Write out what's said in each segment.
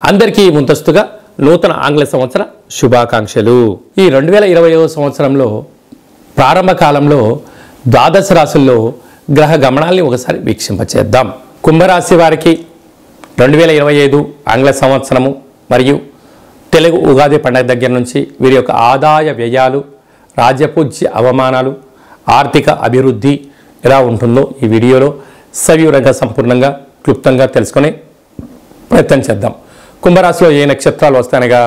అందరికీ ముందస్తుగా నూతన ఆంగ్ల సంవత్సర శుభాకాంక్షలు. ఈ 2020వ సంవత్సరంలో ప్రారంభ కాలంలో ద్వాదశ రాశుల్లో గ్రహ గమనాల్ని ఒకసారి వీక్షింపచేద్దాం. కుంభరాశి వారికి 2025 ఆంగ్ల సంవత్సరము మరియు తెలుగు ఉగాది పండుగ దగ్గర నుంచి వీరి యొక్క ఆదాయ వ్యయాలు, రాజ్యపూజ్య అవమానాలు, ఆర్థిక అభివృద్ధి ఎలా ఉంటుందో ఈ వీడియోలో సవివరంగా సంపూర్ణంగా క్లుప్తంగా తెలుసుకునే ప్రయత్నం చేద్దాం. కుంభరాశిలో ఏ నక్షత్రాలు వస్తాయనగా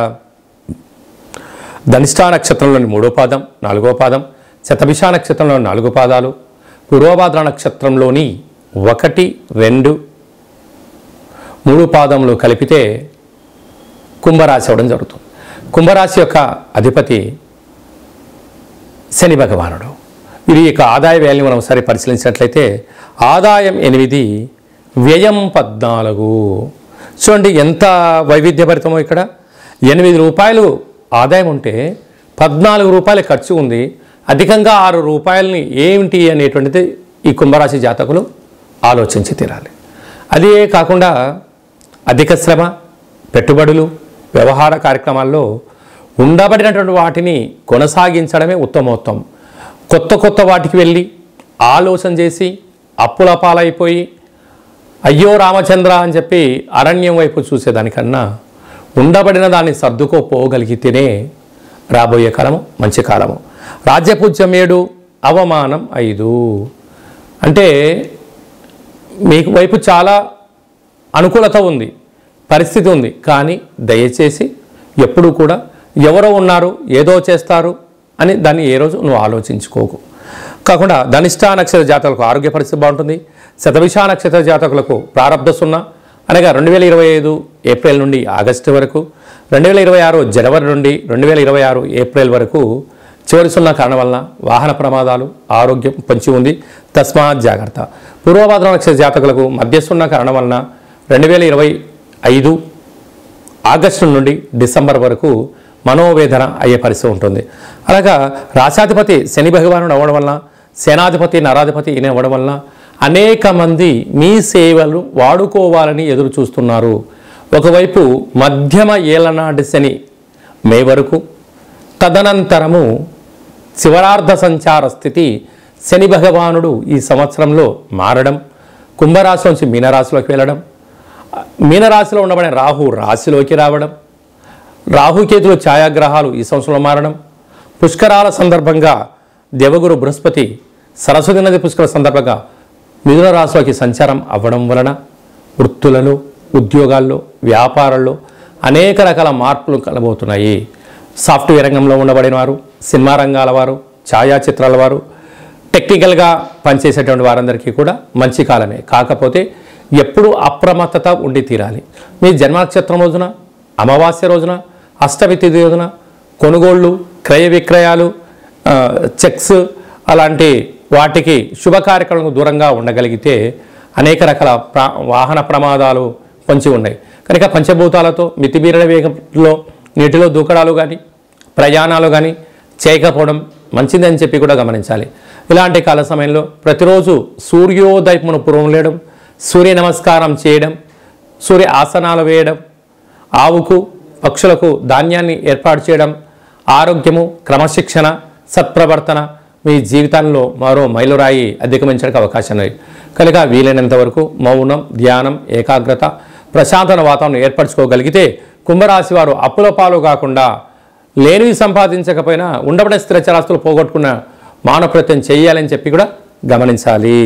ధనిష్ఠా నక్షత్రంలోని 3వ పాదం, 4వ పాదం, శతభిష నక్షత్రంలోని 4 పాదాలు, పూర్వభాద్ర నక్షత్రంలోని 1, 2, 3 పాదములు కలిపితే కుంభరాశి అవ్వడం జరుగుతుంది. కుంభరాశి యొక్క అధిపతి శని భగవానుడు. వీరి యొక్క ఆదాయ వ్యయాన్ని మనం ఒకసారి పరిశీలించినట్లయితే ఆదాయం 8, వ్యయం 14. చూడండి ఎంత వైవిధ్యభరితమో. ఇక్కడ 8 రూపాయలు ఆదాయం ఉంటే 14 రూపాయల ఖర్చు ఉంది. అధికంగా 6 రూపాయలని ఏమిటి అనేటువంటిది ఈ కుంభరాశి జాతకులు ఆలోచించి తీరాలి. అదే కాకుండా అధిక శ్రమ, పెట్టుబడులు, వ్యవహార కార్యక్రమాల్లో ఉండబడినటువంటి వాటిని కొనసాగించడమే ఉత్తమోత్తమం. కొత్త వాటికి వెళ్ళి ఆలోచన చేసి అప్పుల పాలైపోయి అయ్యో రామచంద్ర అని చెప్పి అరణ్యం వైపు చూసేదానికన్నా ఉండబడిన దాన్ని సర్దుకోపోగలిగితేనే రాబోయే కాలము మంచి కాలము. రాజ్యపూజ్యం 7, అవమానం 5. అంటే మీకు వైపు చాలా అనుకూలత ఉంది, పరిస్థితి ఉంది. కానీ దయచేసి ఎప్పుడూ కూడా ఎవరో ఉన్నారు ఏదో చేస్తారు అని దాన్ని ఏ రోజు నువ్వు ఆలోచించుకోకు. కాకుండా ధనిష్ఠా నక్షత్ర జాతకులకు ఆరోగ్య పరిస్థితి బాగుంటుంది. శతభిష నక్షత్ర జాతకులకు ప్రారంభ 0 అనగా 2025 ఏప్రిల్ నుండి ఆగస్టు వరకు, 2026 జనవరి నుండి 2026 ఏప్రిల్ వరకు చివరి 0 కారణం వలన వాహన ప్రమాదాలు, ఆరోగ్యం పొంచి ఉంది. తస్మాత్ జాగ్రత్త. పూర్వభాద్ర నక్షత్ర జాతకులకు మధ్య 0 కారణం వలన 2025 ఆగస్టు నుండి డిసెంబర్ వరకు మనోవేదన అయ్యే పరిస్థితి ఉంటుంది. అలాగా రాశాధిపతి శని భగవానుడు అవ్వడం వలన, సేనాధిపతి నరాధిపతి ఈయన అవ్వడం వలన అనేక మంది మీ సేవలు వాడుకోవాలని ఎదురు చూస్తున్నారు. ఒకవైపు మధ్యమ ఏలనాటి శని మే వరకు, తదనంతరము శివరార్ధ సంచార స్థితి శని భగవానుడు ఈ సంవత్సరంలో మారడం, కుంభరాశి నుంచి మీనరాశిలోకి వెళ్ళడం, మీనరాశిలో ఉండబడే రాహు రాశిలోకి రావడం, రాహుకేతులు ఛాయాగ్రహాలు ఈ సంవత్సరంలో మారడం, పుష్కరాల సందర్భంగా దేవగురు బృహస్పతి సరస్వతి నది పుష్కర సందర్భంగా మిథున రాశిలోకి సంచారం అవ్వడం వలన వృత్తులలో, ఉద్యోగాల్లో, వ్యాపారాల్లో అనేక రకాల మార్పులు కలబోతున్నాయి. సాఫ్ట్వేర్ రంగంలో ఉండబడిన వారు, సినిమా రంగాల వారు, ఛాయాచిత్రాల వారు, టెక్నికల్గా పనిచేసేటువంటి వారందరికీ కూడా మంచి కాలమే. కాకపోతే ఎప్పుడూ అప్రమత్తత ఉండి తీరాలి. మీ జన్మ నక్షత్రం రోజున, అమావాస్య రోజున, అష్టమి తిథి రోజున కొనుగోళ్ళు, క్రయ విక్రయాలు, చెక్స్ అలాంటి వాటికి శుభ కార్యక్రమాలకు దూరంగా ఉండగలిగితే అనేక రకాల వాహన ప్రమాదాలు పొంచి ఉన్నాయి. కనుక పంచభూతాలతో మితిమీరిన వేగంలో నీటిలో దూకడాలు కానీ ప్రయాణాలు కానీ చేయకపోవడం మంచిదని చెప్పి కూడా గమనించాలి. ఇలాంటి కాల సమయంలో ప్రతిరోజు సూర్యోదయమును పూర్వం లేయడం, సూర్య నమస్కారం చేయడం, సూర్య ఆసనాలు వేయడం, ఆవుకు పక్షులకు ధాన్యాన్ని ఏర్పాటు చేయడం, ఆరోగ్యము, క్రమశిక్షణ, సత్ప్రవర్తన మీ జీవితంలో మరో మైలురాయి అధిగమించడానికి అవకాశం ఉంది. కనుక వీలైనంత వరకు మౌనం, ధ్యానం, ఏకాగ్రత, ప్రశాంతమైన వాతావరణం ఏర్పరచుకోగలిగితే కుంభరాశి వారు అప్పుల పాలు కాకుండా లేనివి సంపాదించకపోయినా ఉండబడే స్థిర చరాస్తులు పోగొట్టుకున్న మానవ ప్రయత్నం చేయాలని చెప్పి కూడా గమనించాలి.